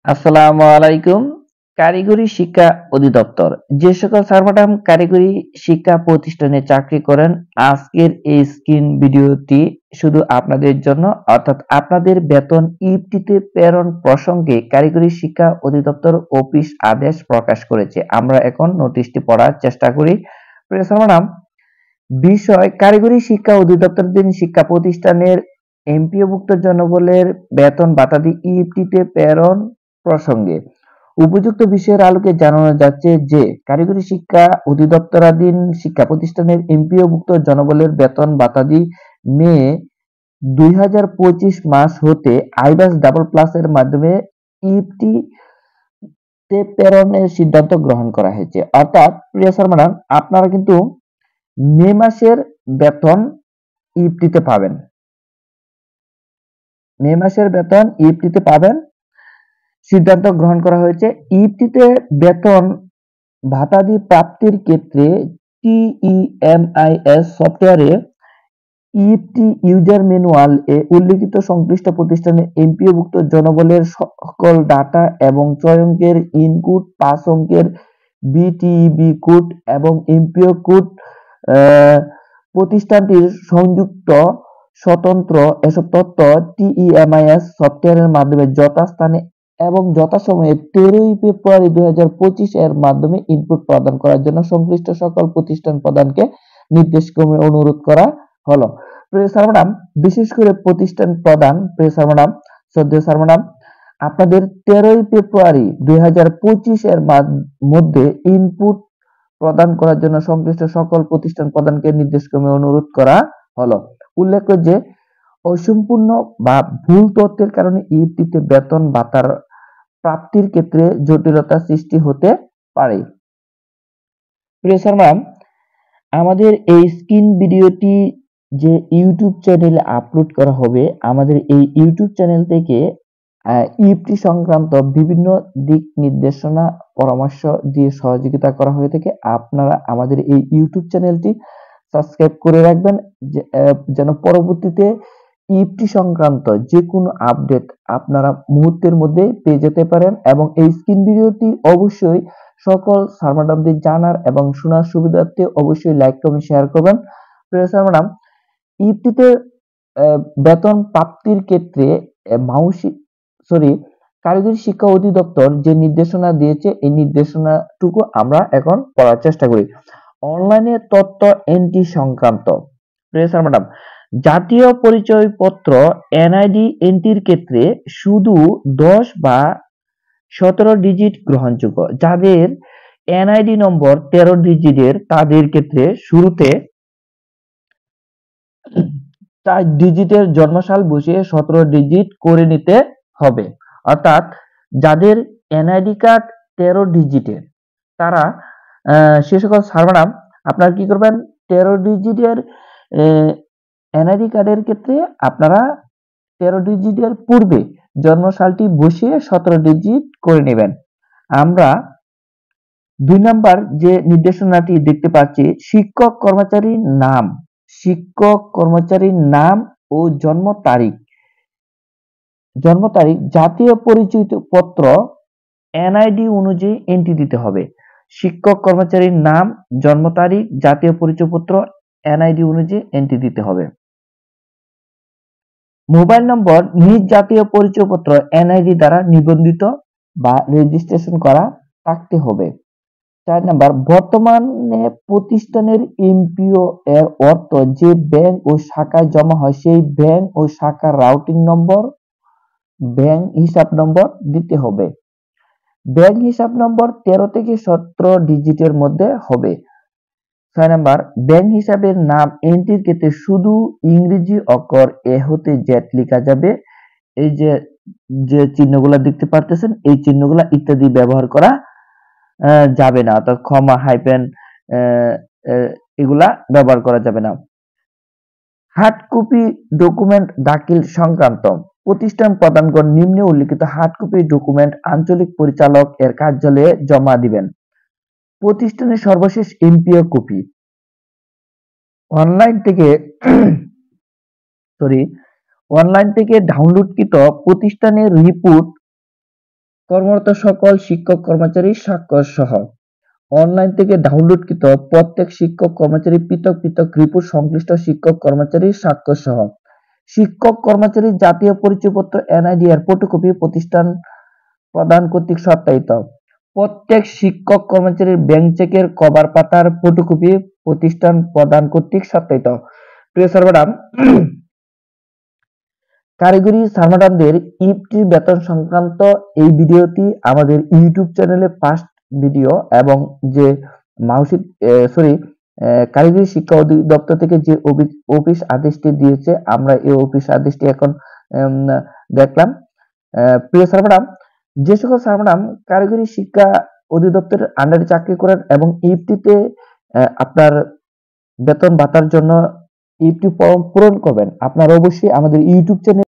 আসসালামু আলাইকুম। কারিগরি শিক্ষা অধিদপ্তর যে সকল স্যার ম্যাডাম কারিগরি শিক্ষা প্রতিষ্ঠানে চাকরি করেন, আজকের এই স্ক্রিন ভিডিওটি শুধু আপনাদের জন্য, অর্থাৎ আপনাদের বেতন ইফটিতে প্রেরণ প্রসঙ্গে কারিগরি শিক্ষা অধিদপ্তর অফিস আদেশ প্রকাশ করেছে। আমরা এখন নোটিশটি পড়ার চেষ্টা করি। প্রিয় স্যার ম্যাডাম, বিষয় কারিগরি শিক্ষা অধিদপ্তরাধীন শিক্ষা প্রতিষ্ঠানের এমপিওভুক্ত জনবলের বেতন বাতাদি ইএফটিতে প্রেরণ প্রসঙ্গে উপযুক্ত বিষয়ের আলোকে জানানো যাচ্ছে যে কারিগরি শিক্ষা অধিদপ্তরাধীন শিক্ষা প্রতিষ্ঠানের এমপিওভুক্ত জনবলের বেতন বাতাদি মে 2025 মাস হতে আইবাস ডাবল প্লাসের মাধ্যমে ইএফটি তে প্রেরণের সিদ্ধান্ত গ্রহণ করা হয়েছে। অর্থাৎ প্রিয় স্যার ম্যাডাম, আপনারা কিন্তু মে মাসের বেতন ইফটিতে পাবেন। মে মাসের বেতন ইফটিতে পাবেন, সিদ্ধান্ত গ্রহণ করা হয়েছে। ইফটিতে বেতন ভাতাদি প্রাপ্তির ক্ষেত্রে টিইএমআইএস সফটওয়্যারে ইএফটি ইউজার ম্যানুয়াল এ উল্লিখিত সংশ্লিষ্ট প্রতিষ্ঠানের এমপিওভুক্ত জনবলের সকল ডাটা এবং 6 অঙ্কের ইনপুট, 5 অঙ্কের বিটিইবি কোড এবং এমপিও কোড প্রতিষ্ঠানটির সংযুক্ত স্বতন্ত্র এসব তথ্য টিইএমআইএস সফটওয়্যারের মাধ্যমে যথাস্থানে এবং যথাসময়ে 13 ফেব্রুয়ারি 2025 এর মাধ্যমে ইনপুট প্রদান করার জন্য সংশ্লিষ্ট সকল প্রতিষ্ঠান প্রদানকে নির্দেশক্রমে অনুরোধ করা হলো। প্রিয় স্যার ম্যাডাম, বিশেষ করে প্রতিষ্ঠান প্রদান, প্রিয় স্যার ম্যাডাম, শ্রদ্ধেয় স্যার ম্যাডাম, আপনাদের 13 ফেব্রুয়ারি 2025 এর মধ্যে ইনপুট প্রদান করার জন্য সংশ্লিষ্ট সকল প্রতিষ্ঠান প্রদানকে নির্দেশক্রমে অনুরোধ করা হলো। উল্লেখ্য যে অসম্পূর্ণ বা ভুল তথ্যের কারণে ইএফটিতে বেতন ভাতার প্রাপ্তির ক্ষেত্রে জটিলতা সৃষ্টি হতে পারে। প্রিয় স্যার ম্যাডাম, আমাদের এই স্ক্রিন ভিডিওটি যে ইউটিউব চ্যানেলে আপলোড করা হবে, আমাদের এই ইউটিউব চ্যানেল থেকে ইএফটি সংক্রান্ত বিভিন্ন দিক নির্দেশনা পরামর্শ দিয়ে সহযোগিতা করা হয়ে থাকে। আপনারা আমাদের এই ইউটিউব চ্যানেলটি সাবস্ক্রাইব করে রাখবেন যেন পরবর্তীতে ইএফটি সংক্রান্ত যে কোনো আপডেট আপনারা মুহূর্তের মধ্যে পেয়ে যেতে পারেন। এবং এই স্ক্রিন ভিডিওটি অবশ্যই সকল স্যার ম্যাডামদের জানার এবং শোনার সুবিধার্থে অবশ্যই লাইক কমেন্ট শেয়ার করবেন। প্রিয় স্যার ম্যাডাম, ইএফটিতে বেতন প্রাপ্তির ক্ষেত্রে কারিগরি শিক্ষা অধিদপ্তর যে নির্দেশনা দিয়েছে, এই নির্দেশনাটুকু আমরা এখন পড়ার চেষ্টা করি। অনলাইনে তথ্য এন্ট্রি সংক্রান্ত। প্রিয় স্যার ম্যাডাম, জাতীয় পরিচয়পত্র এনআইডি এন্ট্রির ক্ষেত্রে শুধু 10 বা 17 ডিজিট গ্রহণযোগ্য। যাদের এনআইডি নম্বর 13 ডিজিটের, তাদের ক্ষেত্রে শুরুতে 4 ডিজিটের জন্মসাল বসিয়ে 17 ডিজিট করে নিতে হবে। অর্থাৎ যাদের এনআইডি কার্ড 13 ডিজিটের, তারা সে সকল স্যার ম্যাডাম আপনারা কি করবেন, 13 ডিজিটের এনআইডি কার্ডের ক্ষেত্রে আপনারা 13 ডিজিটের পূর্বে জন্মসালটি বসিয়ে 17 ডিজিট করে নেবেন। আমরা 2 নাম্বার যে নির্দেশনাটি দেখতে পাচ্ছি, শিক্ষক কর্মচারীর নাম ও জন্ম তারিখ জাতীয় পরিচয়পত্র এনআইডি অনুযায়ী এন্ট্রি দিতে হবে। শিক্ষক কর্মচারীর নাম, জন্ম তারিখ জাতীয় পরিচয়পত্র এনআইডি অনুযায়ী এন্ট্রি দিতে হবে। মোবাইল নম্বর নিজ জাতীয় পরিচয়পত্র এনআইডি দ্বারা নিবন্ধিত বা রেজিস্ট্রেশন করা থাকতে হবে। 4 নাম্বার, বর্তমানে প্রতিষ্ঠানের এমপিও এর অর্থ যে ব্যাংক ও শাখায় জমা হয় সেই ব্যাংক ও শাখার রাউটিং নম্বর, ব্যাংক হিসাব নম্বর দিতে হবে। ব্যাংক হিসাব নম্বর 13 থেকে 17 ডিজিটের মধ্যে হবে। 6 নাম্বার, ব্যাংক হিসাবের নাম এন্ট্রির ক্ষেত্রে শুধু ইংরেজি অক্ষর এ হতে জেড লেখা যাবে। এই যে চিহ্নগুলা দেখতে পারতেছেন, এই চিহ্নগুলা ইত্যাদি ব্যবহার করা যাবে না, অর্থাৎ কমা, হাইফেন এগুলা ব্যবহার করা যাবে না। হার্ড কপি ডকুমেন্ট দাখিল সংক্রান্ত। প্রতিষ্ঠান প্রদানগণ নিম্নে উল্লিখিত হার্ড কপি ডকুমেন্ট আঞ্চলিক পরিচালক এর কার্যালয়ে জমা দিবেন। প্রতিষ্ঠানের সর্বশেষ এমপিও কপি অনলাইন থেকে ডাউনলোডকৃত প্রতিষ্ঠানের রিপোর্ট কর্মরত সকল শিক্ষক কর্মচারীর স্বাক্ষর সহ অনলাইন থেকে ডাউনলোডকৃত প্রত্যেক শিক্ষক কর্মচারী পৃথক পৃথক রিপোর্ট সংশ্লিষ্ট শিক্ষক কর্মচারীর স্বাক্ষর সহ শিক্ষক কর্মচারীর জাতীয় পরিচয়পত্র এনআইডি এর ফটোকপি প্রতিষ্ঠান প্রদান কর্তৃক সত্যায়িত। প্রত্যেক শিক্ষক কর্মচারীর ব্যাংক চেকের কভার পাতার ফটোকপি প্রতিষ্ঠান প্রদান কর্তৃক সত্যায়িত। প্রিয় স্যার ম্যাডাম, কারিগরি স্যার ম্যাডামদের ইফটি বেতন সংক্রান্ত এই ভিডিওটি আমাদের ইউটিউব চ্যানেলে ফার্স্ট ভিডিও এবং যে মাউসি কারিগরি শিক্ষা অধিদপ্তর থেকে যে অফিস আদেশটি দিয়েছে আমরা এই অফিস আদেশটি এখন দেখলাম। প্রিয় স্যার ম্যাডাম, যে সকল স্যার ম্যাডাম কারিগরি শিক্ষা অধিদপ্তরের আন্ডারে চাকরি করেন এবং ইফটিতে আপনার বেতন ভাতার জন্য ইফটি ফর্ম পূরণ করবেন, আপনারা অবশ্যই আমাদের ইউটিউব চ্যানেল